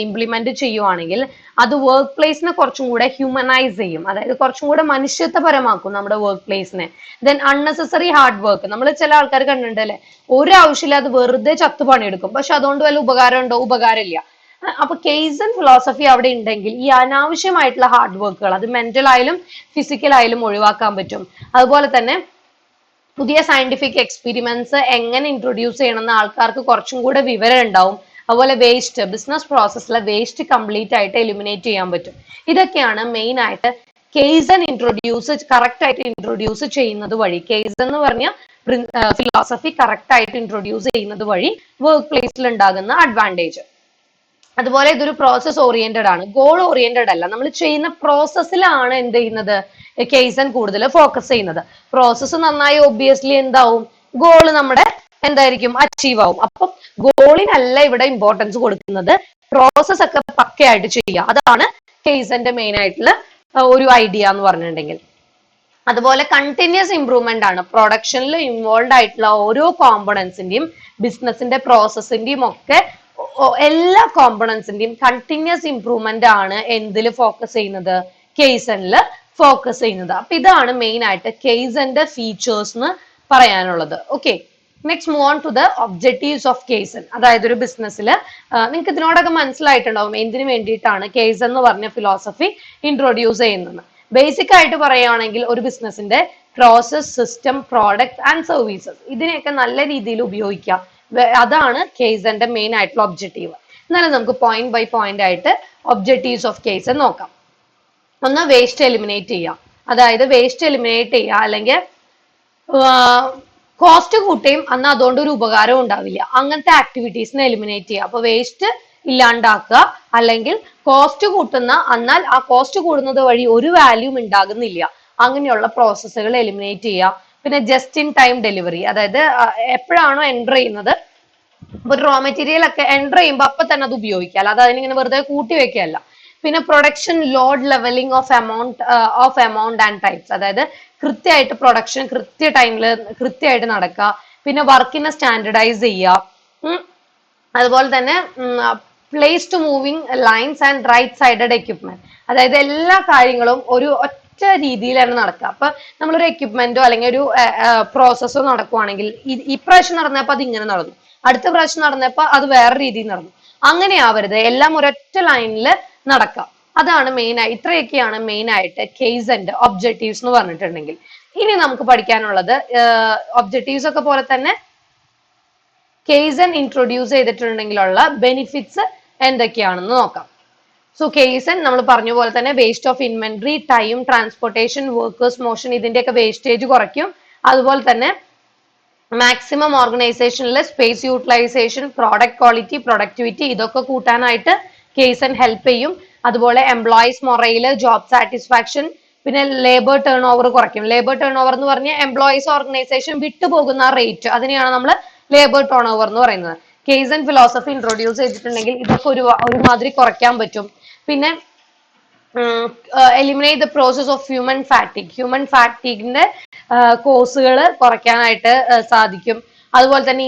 [SPEAKER 1] ഇംപ്ലിമെന്റ് ചെയ്യുവാണെങ്കിൽ അത് വർക്ക് പ്ലേസിനെ കുറച്ചും കൂടെ ഹ്യൂമനൈസ് ചെയ്യും, അതായത് കുറച്ചും കൂടെ മനുഷ്യത്വപരമാക്കും നമ്മുടെ വർക്ക് പ്ലേസിനെ. ദെൻ അൺനെസസറി ഹാർഡ് വർക്ക്, നമ്മൾ ചില ആൾക്കാർ കണ്ടിട്ടുണ്ട് അല്ലെ, ഒരു ആവശ്യമില്ലാതെ വെറുതെ ചത്തു പണിയെടുക്കും, പക്ഷെ അതുകൊണ്ട് വല്ല ഉപകാരം ഉണ്ടോ? ഉപകാരമില്ല. അപ്പൊ കേസൻ ഫിലോസഫി അവിടെ ഉണ്ടെങ്കിൽ ഈ അനാവശ്യമായിട്ടുള്ള ഹാർഡ് വർക്കുകൾ അത് മെന്റൽ ആയാലും ഫിസിക്കൽ ആയാലും ഒഴിവാക്കാൻ പറ്റും. അതുപോലെ തന്നെ പുതിയ സയന്റിഫിക് എക്സ്പെരിമെന്റ്സ് എങ്ങനെ ഇൻട്രൊഡ്യൂസ് ചെയ്യണമെന്ന് ആൾക്കാർക്ക് കുറച്ചും കൂടെ വിവരം ഉണ്ടാവും. അതുപോലെ വേസ്റ്റ്, ബിസിനസ് പ്രോസസ്സിലെ വേസ്റ്റ് കംപ്ലീറ്റ് ആയിട്ട് എലിമിനേറ്റ് ചെയ്യാൻ പറ്റും. ഇതൊക്കെയാണ് മെയിൻ ആയിട്ട് കേസൻ കറക്റ്റ് ആയിട്ട് ഇൻട്രൊഡ്യൂസ് ചെയ്യുന്നത് വഴി, കേസൻ എന്ന് പറഞ്ഞ ഫിലോസഫി കറക്റ്റ് ആയിട്ട് ഇൻട്രൊഡ്യൂസ് ചെയ്യുന്നത് വഴി വർക്ക് പ്ലേസിൽ ഉണ്ടാകുന്ന അഡ്വാൻറ്റേജ്. അതുപോലെ ഇതൊരു പ്രോസസ് ഓറിയന്റഡ് ആണ്, ഗോൾ ഓറിയന്റഡ് അല്ല. നമ്മൾ ചെയ്യുന്ന പ്രോസസ്സിലാണ് എന്ത് ചെയ്യുന്നത്, കേസൻ കൂടുതൽ ഫോക്കസ് ചെയ്യുന്നത്. പ്രോസസ്സ് നന്നായി ഒബ്വിയസ്ലി എന്താവും, ഗോള് നമ്മുടെ എന്തായിരിക്കും, അച്ചീവ് ആവും. അപ്പം ഗോളിനല്ല ഇവിടെ ഇമ്പോർട്ടൻസ് കൊടുക്കുന്നത്, പ്രോസസ് ഒക്കെ പക്കയായിട്ട് ചെയ്യുക. അതാണ് കേസന്റെ മെയിൻ ആയിട്ടുള്ള ഒരു ഐഡിയ എന്ന് പറഞ്ഞിട്ടുണ്ടെങ്കിൽ. അതുപോലെ കണ്ടിന്യൂസ് ഇംപ്രൂവ്മെന്റ് ആണ്. പ്രൊഡക്ഷനിൽ ഇൻവോൾവ് ആയിട്ടുള്ള ഓരോ കോമ്പണൻസിന്റെയും, ബിസിനസിന്റെ പ്രോസസ്സിന്റെയും ഒക്കെ എല്ലാ കോമ്പണൻസിന്റെയും കണ്ടിന്യൂസ് ഇംപ്രൂവ്മെന്റ് ആണ് എന്തിൽ ഫോക്കസ് ചെയ്യുന്നത്, കേസനിൽ ഫോക്കസ് ചെയ്യുന്നത്. അപ്പൊ ഇതാണ് മെയിൻ ആയിട്ട് കേസന്റെ ഫീച്ചേഴ്സ് എന്ന് പറയാനുള്ളത്. Okay, next move on to the objectives of kaizen. അതായത് ഒരു ബിസിനസ്സിൽ നിങ്ങൾക്ക് ഇതിനോടൊക്കെ മനസ്സിലായിട്ടുണ്ടാവും എന്തിനു വേണ്ടിയിട്ടാണ് കേസൻ എന്ന് പറഞ്ഞ ഫിലോസഫി ഇൻട്രൊഡ്യൂസ് ചെയ്യുന്നത്. ബേസിക് ആയിട്ട് പറയുകയാണെങ്കിൽ ഒരു ബിസിനസിന്റെ process, system, product and services ഇതിനെയൊക്കെ നല്ല രീതിയിൽ ഉപയോഗിക്കുക, അതാണ് കേസന്റെ മെയിൻ ആയിട്ടുള്ള ഒബ്ജക്റ്റീവ്. എന്നാലും നമുക്ക് പോയിന്റ് ബൈ പോയിന്റ് ആയിട്ട് ഒബ്ജക്റ്റീവ്സ് ഓഫ് കേസൻ നോക്കാം. ഒന്ന്, വേസ്റ്റ് എലിമിനേറ്റ് ചെയ്യുക. അതായത് വേസ്റ്റ് എലിമിനേറ്റ് ചെയ്യുക, അല്ലെങ്കിൽ കോസ്റ്റ് കൂട്ടുകയും എന്നാൽ അതുകൊണ്ട് ഒരു ഉപകാരം ഉണ്ടാവില്ല, അങ്ങനത്തെ ആക്ടിവിറ്റീസിനെ എലിമിനേറ്റ് ചെയ്യുക. അപ്പൊ വേസ്റ്റ് ഇല്ലാണ്ടാക്കുക, അല്ലെങ്കിൽ കോസ്റ്റ് കൂട്ടുന്ന എന്നാൽ ആ കോസ്റ്റ് കൂടുന്നത് വഴി ഒരു വാല്യൂം ഉണ്ടാകുന്നില്ല, അങ്ങനെയുള്ള പ്രോസസ്സുകൾ എലിമിനേറ്റ് ചെയ്യുക. പിന്നെ ജസ്റ്റ് ഇൻ ടൈം ഡെലിവറി, അതായത് എപ്പോഴാണോ എൻ്റർ ചെയ്യുന്നത്, ഒരു റോ മെറ്റീരിയൽ ഒക്കെ എൻ്റർ ചെയ്യുമ്പോൾ അപ്പൊ തന്നെ അത് ഉപയോഗിക്കുക, അല്ലാതെ അതിനിങ്ങനെ വെറുതെ കൂട്ടി വെക്കുകയല്ല. പിന്നെ production load levelling of amount and types, അതായത് കൃത്യമായിട്ട് പ്രൊഡക്ഷൻ കൃത്യ ടൈമിൽ കൃത്യമായിട്ട് നടക്കുക. പിന്നെ വർക്കിനെ സ്റ്റാൻഡർഡൈസ് ചെയ്യുക. അതുപോലെ തന്നെ place to moving lines and right sided equipment, അതായത് എല്ലാ കാര്യങ്ങളും ഒരു ഒറ്റ രീതിയിലാണ് നടക്കുക. അപ്പൊ നമ്മളൊരു എക്യുപ്മെന്റോ അല്ലെങ്കിൽ ഒരു പ്രോസസ്സോ നടക്കുവാണെങ്കിൽ ഇപ്രാവശ്യം നടന്നപ്പോ അത് ഇങ്ങനെ നടന്നു, അടുത്ത പ്രാവശ്യം നടന്നപ്പോ അത് വേറെ രീതിയിൽ നടന്നു, അങ്ങനെ ആവരുത്, എല്ലാം ഒരൊറ്റ ലൈനിൽ നടക്കാം. അതാണ് മെയിൻ ആയി, ഇത്രയൊക്കെയാണ് മെയിൻ ആയിട്ട് കേസന്റെ ഒബ്ജക്റ്റീവ്സ് എന്ന് പറഞ്ഞിട്ടുണ്ടെങ്കിൽ. ഇനി നമുക്ക് പഠിക്കാനുള്ളത് ഒബ്ജക്റ്റീവ്സ് ഒക്കെ പോലെ തന്നെ കേസൻ ഇൻട്രൊഡ്യൂസ് ചെയ്തിട്ടുണ്ടെങ്കിലുള്ള ബെനിഫിറ്റ്സ് എന്തൊക്കെയാണെന്ന് നോക്കാം. സോ കേസൻ നമ്മൾ പറഞ്ഞ പോലെ തന്നെ waste of inventory, time, transportation, workers motion ഇതിന്റെയൊക്കെ വേസ്റ്റേജ് കുറയ്ക്കും. അതുപോലെ തന്നെ മാക്സിമം ഓർഗനൈസേഷനിലെ space utilisation, product quality, productivity ഇതൊക്കെ കൂട്ടാനായിട്ട് കേസൻ ഹെൽപ്പ് ചെയ്യും. അതുപോലെ എംപ്ലോയീസ് മൊറയില്, ജോബ് സാറ്റിസ്ഫാക്ഷൻ, പിന്നെ ലേബർ ടേൺ ഓവർ കുറയ്ക്കും. ലേബർ ടേൺ ഓവർ എന്ന് പറഞ്ഞാൽ എംപ്ലോയീസ് ഓർഗനൈസേഷൻ വിട്ടുപോകുന്ന റേറ്റ്, അതിനെയാണ് നമ്മൾ ലേബർ ടേൺ ഓവർ എന്ന് പറയുന്നത്. കേസൻ ഫിലോസഫി ഇൻട്രൊഡ്യൂസ് ചെയ്തിട്ടുണ്ടെങ്കിൽ ഇതൊക്കെ ഒരുമാതിരി കുറയ്ക്കാൻ പറ്റും. പിന്നെ eliminate the process of human ഫാറ്റിക്കിന്റെ കോഴ്സുകൾ കുറയ്ക്കാനായിട്ട് സാധിക്കും. അതുപോലെ തന്നെ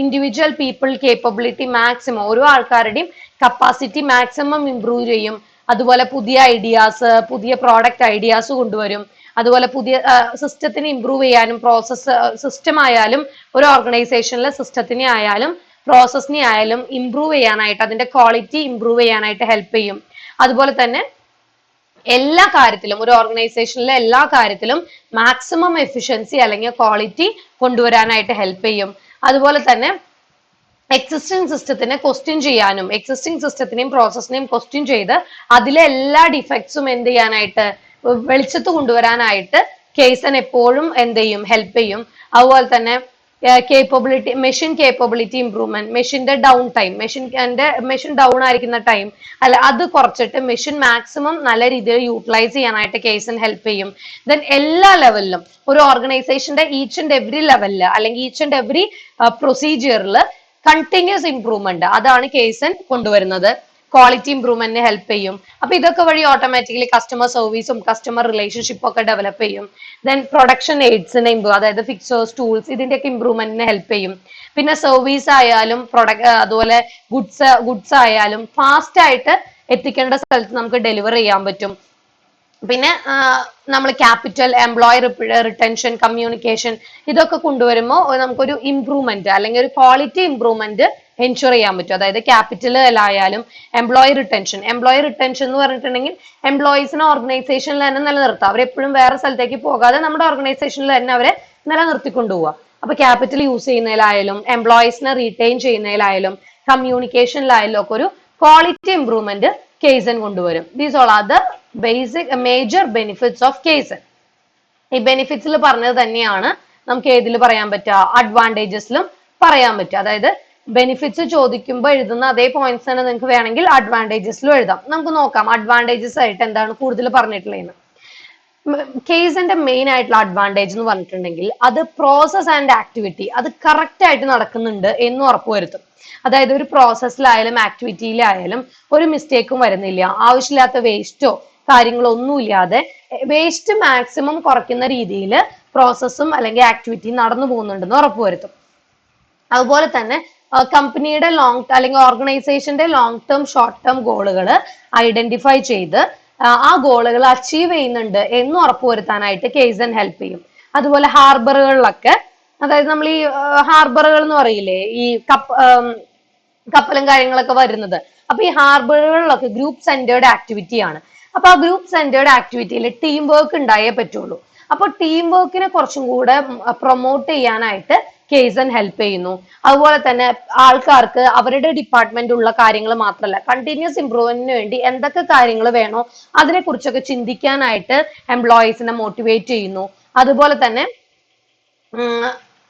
[SPEAKER 1] ഇൻഡിവിജ്വൽ പീപ്പിൾ കേപ്പബിലിറ്റി മാക്സിമം, ഓരോ ആൾക്കാരുടെയും കപ്പാസിറ്റി മാക്സിമം ഇംപ്രൂവ് ചെയ്യും. അതുപോലെ പുതിയ ഐഡിയാസ്, പുതിയ പ്രോഡക്റ്റ് ഐഡിയാസ് കൊണ്ടുവരും. അതുപോലെ പുതിയ സിസ്റ്റത്തിനെ ഇംപ്രൂവ് ചെയ്യാനും, പ്രോസസ് സിസ്റ്റം ആയാലും ഒരു ഓർഗനൈസേഷനിലെ സിസ്റ്റത്തിനെ ആയാലും പ്രോസസ്സിനെ ആയാലും ഇംപ്രൂവ് ചെയ്യാനായിട്ട്, അതിന്റെ ക്വാളിറ്റി ഇംപ്രൂവ് ചെയ്യാനായിട്ട് ഹെൽപ്പ് ചെയ്യും. അതുപോലെ തന്നെ എല്ലാ കാര്യത്തിലും, ഒരു ഓർഗനൈസേഷനിലെ എല്ലാ കാര്യത്തിലും മാക്സിമം എഫിഷ്യൻസി അല്ലെങ്കിൽ ക്വാളിറ്റി കൊണ്ടുവരാനായിട്ട് ഹെൽപ്പ് ചെയ്യും. അതുപോലെ തന്നെ എക്സിസ്റ്റിംഗ് സിസ്റ്റത്തിനെ ക്വസ്റ്റ്യൻ ചെയ്യാനും, എക്സിസ്റ്റിംഗ് സിസ്റ്റത്തിനെയും പ്രോസസ്സിനെയും ക്വസ്റ്റ്യൻ ചെയ്ത് അതിലെ എല്ലാ ഡിഫക്ട്സും എന്ത് ചെയ്യാനായിട്ട്, വെളിച്ചത്ത് കൊണ്ടുവരാനായിട്ട് കേസൻ എപ്പോഴും എന്ത് ചെയ്യും, ഹെൽപ്പ് ചെയ്യും. അതുപോലെ തന്നെ മെഷീൻ കേപ്പബിലിറ്റി ഇംപ്രൂവ്മെന്റ്, മെഷീന്റെ ഡൗൺ ടൈം, മെഷീൻ ഡൗൺ ആയിരിക്കുന്ന ടൈം അല്ല അത് കുറച്ചിട്ട് മെഷീൻ മാക്സിമം നല്ല രീതിയിൽ യൂട്ടിലൈസ് ചെയ്യാനായിട്ട് കേസൻ ഹെൽപ്പ് ചെയ്യും. ദെൻ എല്ലാ ലെവലിലും ഒരു ഓർഗനൈസേഷന്റെ ഈച്ച് ആൻഡ് എവറി ലെവലില് അല്ലെങ്കിൽ ഈച്ച് ആൻഡ് എവറി പ്രൊസീജിയറിൽ കണ്ടിന്യൂസ് ഇംപ്രൂവ്മെന്റ്, അതാണ് കേസൻ കൊണ്ടുവരുന്നത്. ക്വാളിറ്റി ഇംപ്രൂവ്മെന്റിന് ഹെൽപ്പ് ചെയ്യും. അപ്പൊ ഇതൊക്കെ വഴി ഓട്ടോമാറ്റിക്കലി കസ്റ്റമർ സർവീസും കസ്റ്റമർ റിലേഷൻഷിപ്പും ഒക്കെ ഡെവലപ്പ് ചെയ്യും. ദെൻ പ്രൊഡക്ഷൻ എയ്ഡ്സിനെ ഇമ്പ്രൂവ്, അതായത് ഫിക്സേഴ്സ്, ടൂൾസ്, ഇതിന്റെയൊക്കെ ഇംപ്രൂവ്മെന്റിന് ഹെൽപ്പ് ചെയ്യും. പിന്നെ സർവീസ് ആയാലും അതുപോലെ ഗുഡ്സ് ആയാലും ഫാസ്റ്റ് ആയിട്ട് എത്തിക്കേണ്ട സ്ഥലത്ത് നമുക്ക് ഡെലിവർ ചെയ്യാൻ പറ്റും. പിന്നെ നമ്മൾ ക്യാപിറ്റൽ, എംപ്ലോയി റിട്ടൻഷൻ, കമ്മ്യൂണിക്കേഷൻ, ഇതൊക്കെ കൊണ്ടുവരുമ്പോൾ നമുക്കൊരു ഇംപ്രൂവ്മെന്റ് അല്ലെങ്കിൽ ഒരു ക്വാളിറ്റി ഇംപ്രൂവ്മെന്റ് എൻഷുർ ചെയ്യാൻ പറ്റും. അതായത് ക്യാപിറ്റലായാലും എംപ്ലോയി റിട്ടൻഷൻ എന്ന് പറഞ്ഞിട്ടുണ്ടെങ്കിൽ എംപ്ലോയീസിനെ ഓർഗനൈസേഷനിൽ തന്നെ നിലനിർത്താം. അവരെപ്പോഴും വേറെ സ്ഥലത്തേക്ക് പോകാതെ നമ്മുടെ ഓർഗനൈസേഷനിൽ തന്നെ അവരെ നിലനിർത്തിക്കൊണ്ടുപോവുക. അപ്പൊ ക്യാപിറ്റൽ യൂസ് ചെയ്യുന്നതിലായാലും എംപ്ലോയീസിനെ റീറ്റെയിൻ ചെയ്യുന്നതിലായാലും കമ്മ്യൂണിക്കേഷനിലായാലും ഒക്കെ ഒരു ക്വാളിറ്റി ഇംപ്രൂവ്മെന്റ് കെയ്സൺ കൊണ്ടുവരും. These all are the basic major benefits of kaizen. ഈ ബെനിഫിറ്റ്സിൽ പറഞ്ഞത് തന്നെയാണ് നമുക്ക് ഏതിൽ പറയാൻ പറ്റുക, അഡ്വാൻറ്റേജസിലും പറയാൻ പറ്റുക. അതായത് ബെനിഫിറ്റ്സ് ചോദിക്കുമ്പോൾ എഴുതുന്ന അതേ പോയിന്റ്സ് തന്നെ നിങ്ങൾക്ക് വേണമെങ്കിൽ അഡ്വാൻറ്റേജസിലും എഴുതാം. നമുക്ക് നോക്കാം അഡ്വാൻറ്റേജസ് ആയിട്ട് എന്താണ് കൂടുതൽ പറഞ്ഞിട്ടുള്ളതെന്ന്. കേസിന്റെ മെയിൻ ആയിട്ടുള്ള അഡ്വാൻറ്റേജ് എന്ന് പറഞ്ഞിട്ടുണ്ടെങ്കിൽ അത് പ്രോസസ് ആൻഡ് ആക്ടിവിറ്റി അത് കറക്റ്റ് ആയിട്ട് നടക്കുന്നുണ്ട് എന്ന് ഉറപ്പുവരുത്തും. അതായത് ഒരു പ്രോസസ്സിലായാലും ആക്ടിവിറ്റിയിലായാലും ഒരു മിസ്റ്റേക്കും വരുന്നില്ല, ആവശ്യമില്ലാത്ത വേസ്റ്റോ കാര്യങ്ങളോ ഒന്നുമില്ലാതെ വേസ്റ്റ് മാക്സിമം കുറയ്ക്കുന്ന രീതിയിൽ പ്രോസസ്സും അല്ലെങ്കിൽ ആക്ടിവിറ്റിയും നടന്നു പോകുന്നുണ്ടെന്ന് ഉറപ്പുവരുത്തും. അതുപോലെ തന്നെ കമ്പനിയുടെ അല്ലെങ്കിൽ ഓർഗനൈസേഷന്റെ ലോങ് ടേം ഷോർട്ട് ടേം ഗോളുകൾ ഐഡന്റിഫൈ ചെയ്ത് ആ ഗോളുകൾ അച്ചീവ് ചെയ്യുന്നുണ്ട് എന്ന് ഉറപ്പുവരുത്താനായിട്ട് കെയ്സൺ ഹെൽപ്പ് ചെയ്യും. അതുപോലെ ഹാർബറുകളിലൊക്കെ, അതായത് നമ്മൾ ഈ ഹാർബറുകൾ എന്ന് പറയില്ലേ, ഈ കപ്പലും കാര്യങ്ങളൊക്കെ വരുന്നത്, അപ്പൊ ഈ ഹാർബറുകളിലൊക്കെ ഗ്രൂപ്പ് സെന്റേർഡ് ആക്ടിവിറ്റി ആണ്. അപ്പൊ ആ ഗ്രൂപ്പ് സെന്റേർഡ് ആക്ടിവിറ്റിയിൽ ടീം വർക്ക് ഉണ്ടായേ പറ്റുള്ളൂ. അപ്പൊ ടീം വർക്കിനെ കുറച്ചും കൂടെ പ്രൊമോട്ട് ചെയ്യാനായിട്ട് കെയ്സൺ ഹെൽപ്പ് ചെയ്യുന്നു. അതുപോലെ തന്നെ ആൾക്കാർക്ക് അവരുടെ ഡിപ്പാർട്ട്മെന്റ് ഉള്ള കാര്യങ്ങൾ മാത്രമല്ല, കണ്ടിന്യൂസ് ഇംപ്രൂവ്മെന്റിന് വേണ്ടി എന്തൊക്കെ കാര്യങ്ങൾ വേണോ അതിനെ കുറിച്ചൊക്കെ ചിന്തിക്കാനായിട്ട് എംപ്ലോയീസിനെ മോട്ടിവേറ്റ് ചെയ്യുന്നു. അതുപോലെ തന്നെ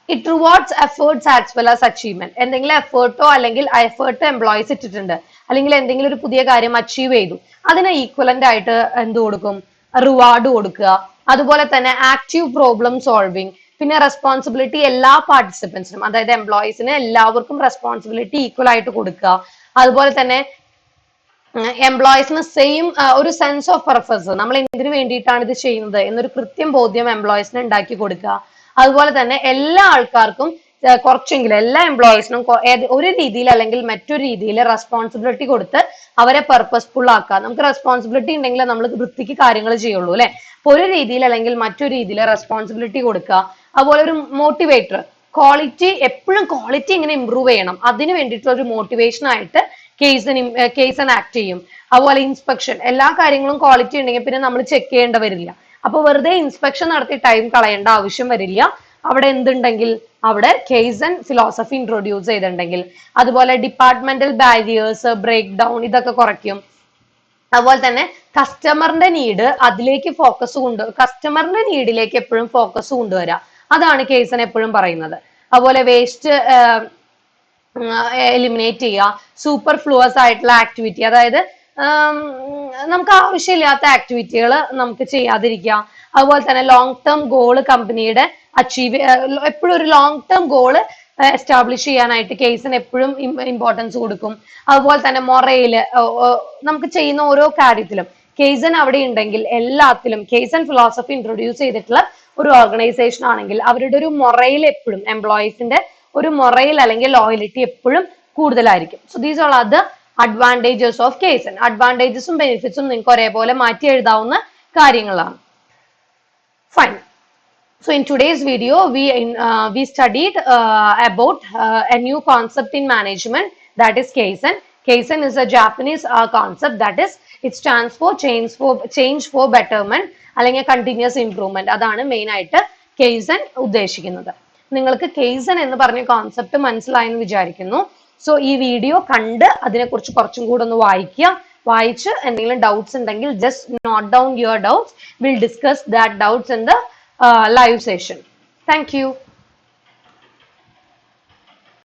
[SPEAKER 1] it rewards efforts as well as achievement. എന്തെങ്കിലും എഫേർട്ടോ അല്ലെങ്കിൽ എഫേർട്ട് എംപ്ലോയീസ് ഇട്ടിട്ടുണ്ട്, അല്ലെങ്കിൽ എന്തെങ്കിലും ഒരു പുതിയ കാര്യം അച്ചീവ് ചെയ്തു, അതിന് ഈക്വലന്റ് ആയിട്ട് എന്ത് കൊടുക്കും, റിവാർഡ് കൊടുക്കുക. അതുപോലെ തന്നെ ആക്റ്റീവ് പ്രോബ്ലം സോൾവിങ്, പിന്നെ റെസ്പോൺസിബിലിറ്റി എല്ലാ പാർട്ടിസിപ്പൻസിനും, അതായത് എംപ്ലോയീസിന് എല്ലാവർക്കും റെസ്പോൺസിബിലിറ്റി ഈക്വൽ ആയിട്ട് കൊടുക്കുക. അതുപോലെ തന്നെ എംപ്ലോയീസിന് സെയിം ഒരു സെൻസ് ഓഫ് പർപ്പസ്, നമ്മൾ എന്തിനു വേണ്ടിയിട്ടാണ് ഇത് ചെയ്യുന്നത് എന്നൊരു കൃത്യം ബോധ്യം എംപ്ലോയീസിന് ഉണ്ടാക്കി കൊടുക്കുക. അതുപോലെ തന്നെ എല്ലാ ആൾക്കാർക്കും കുറച്ചെങ്കിലും എല്ലാ എംപ്ലോയീസിനും ഒരു രീതിയിൽ അല്ലെങ്കിൽ മറ്റൊരു രീതിയിൽ റെസ്പോൺസിബിലിറ്റി കൊടുത്ത് അവരെ പർപ്പസ്ഫുൾ ആക്കുക. നമുക്ക് റെസ്പോൺസിബിലിറ്റി ഉണ്ടെങ്കിൽ നമ്മൾ വൃത്തിക്ക് കാര്യങ്ങൾ ചെയ്യുള്ളൂ അല്ലെ. അപ്പൊ ഒരു രീതിയിൽ അല്ലെങ്കിൽ മറ്റൊരു രീതിയിൽ റെസ്പോൺസിബിലിറ്റി കൊടുക്കുക. അതുപോലെ ഒരു മോട്ടിവേറ്റർ, എപ്പോഴും ക്വാളിറ്റി ഇങ്ങനെ ഇമ്പ്രൂവ് ചെയ്യണം, അതിന് വേണ്ടിയിട്ടുള്ള ഒരു മോട്ടിവേഷൻ ആയിട്ട് കേസൺ ആക്ട് ചെയ്യും. അതുപോലെ ഇൻസ്പെക്ഷൻ, എല്ലാ കാര്യങ്ങളും ക്വാളിറ്റി ഉണ്ടെങ്കിൽ പിന്നെ നമ്മൾ ചെക്ക് ചെയ്യേണ്ട വരില്ല. അപ്പൊ വെറുതെ ഇൻസ്പെക്ഷൻ നടത്തി ടൈം കളയേണ്ട ആവശ്യം വരില്ല. അവിടെ എന്തുണ്ടെങ്കിൽ അവിടെ കേസൺ ഫിലോസഫി ഇൻട്രൊഡ്യൂസ് ചെയ്തിട്ടുണ്ടെങ്കിൽ. അതുപോലെ ഡിപ്പാർട്ട്മെന്റൽ ബാരിയേഴ്സ്, ബ്രേക്ക് ഡൗൺ, ഇതൊക്കെ കുറയ്ക്കും. അതുപോലെ തന്നെ കസ്റ്റമറിന്റെ നീഡ് അതിലേക്ക് കസ്റ്റമറിന്റെ നീഡിലേക്ക് എപ്പോഴും ഫോക്കസ് കൊണ്ടുവരിക, അതാണ് കേസൺ എപ്പോഴും പറയുന്നത്. അതുപോലെ വേസ്റ്റ് എലിമിനേറ്റ് ചെയ്യുക, സൂപ്പർ ഫ്ലൂവസ് ആയിട്ടുള്ള ആക്ടിവിറ്റി, അതായത് നമുക്ക് ആവശ്യമില്ലാത്ത ആക്ടിവിറ്റികൾ നമുക്ക് ചെയ്യാതിരിക്കുക. അതുപോലെ തന്നെ ലോങ് ടേം ഗോള് കമ്പനിയുടെ എപ്പോഴും ഒരു ലോങ് ടേം ഗോള് എസ്റ്റാബ്ലിഷ് ചെയ്യാനായിട്ട് കേസൺ എപ്പോഴും ഇമ്പോർട്ടൻസ് കൊടുക്കും. അതുപോലെ തന്നെ മൊറയില് നമുക്ക് ചെയ്യുന്ന ഓരോ കാര്യത്തിലും കേസൺ അവിടെ ഉണ്ടെങ്കിൽ എല്ലാത്തിലും കേസൺ ഫിലോസഫി ഇൻട്രൊഡ്യൂസ് ചെയ്തിട്ടുള്ള ഒരു ഓർഗനൈസേഷൻ ആണെങ്കിൽ അവരുടെ ഒരു മൊറയിൽ എപ്പോഴും എംപ്ലോയീസിന്റെ ഒരു മൊറയിൽ അല്ലെങ്കിൽ ലോയലിറ്റി എപ്പോഴും കൂടുതലായിരിക്കും. So these all are the advantages of kaizen. അഡ്വാൻറ്റേജസും ബെനിഫിറ്റ്സും നിങ്ങൾക്ക് ഒരേപോലെ മാറ്റി എഴുതാവുന്ന കാര്യങ്ങളാണ്. Fine. So in today's video, we studied about a new concept in management, that is Kaizen. Kaizen is a Japanese concept, that is it stands for change for betterment അല്ലെങ്കിൽ continuous improvement. അതാണ് main ആയിട്ട് Kaizen ഉദ്ദേശിക്കുന്നത്. നിങ്ങൾക്ക് Kaizen എന്ന് പറഞ്ഞ concept മനസ്സിലായെന്ന് വിചാരിക്കുന്നു. So ഈ വീഡിയോ കണ്ട് അതിനെക്കുറിച്ച് കുറച്ചും കൂടെ ഒന്ന് വായിച്ച് എന്തെങ്കിലും ഡൗട്ട്സ് ഉണ്ടെങ്കിൽ just note down your doubts. We'll discuss that doubts in the live session. Thank you.